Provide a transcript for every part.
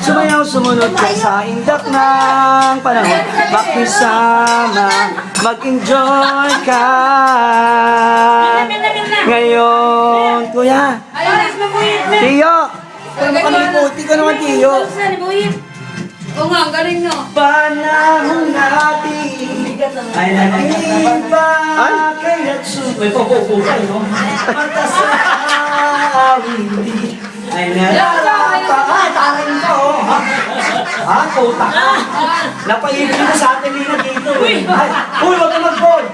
Sumayaw, sumunod ka sa indak ng panahon. Makisama, mag-enjoy ka. Ngayon, kuya, Tiyo, hindi ko naman Tiyo. Oo nga, ang galing no. Panahon natin ay nag-iba, kaya't sumunod. Mata sa awiti ay nararapat. Tarin ko. Puta ka. Napaibig na sa atin nila dito. Uy, huwag ka mag-board.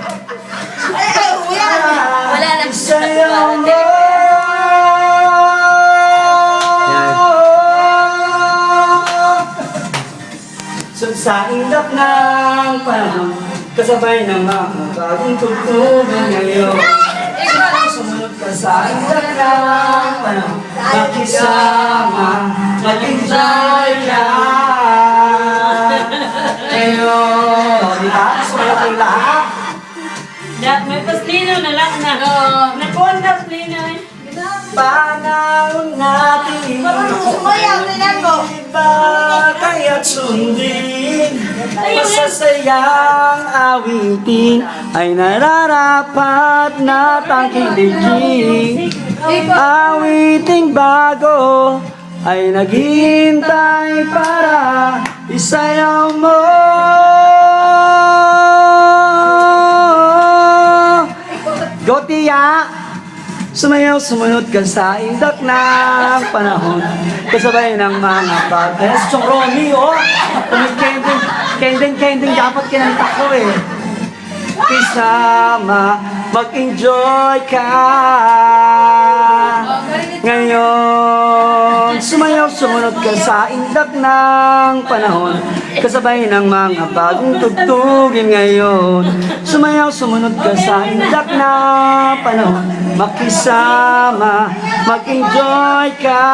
Wala lang. Sayaw mo. Sa ilap ng panahon, kasabay ng mga bagong tugtugan ngayon. Sumunod ka sa ilap ng panahon, makisama, mag-enjoy ka. Ngayon, di ba? Sumunod kayo lahat. May paslino na lang na. Nakuha na paslino eh. Panahon natin, iba kaya't sundin. Masasayang awitin ay nararapat na tangkiligin. Awiting bago ay naghihintay para isayaw mo. Go, Tia! Sumayaw, sumunod ka sa indak ng panahon. Kasabay ng mga bag. Ay, si Chong Romy, oh! Kending, dapat kinanta ko eh. Kisama, mag-enjoy ka. Ngayon, sumayaw, sumunod ka sa indak ng panahon. Kasabay ng mga bagong tugtugin ngayon. Sumayaw, sumunod ka sa indak ng panahon. Makisama, mag-enjoy ka.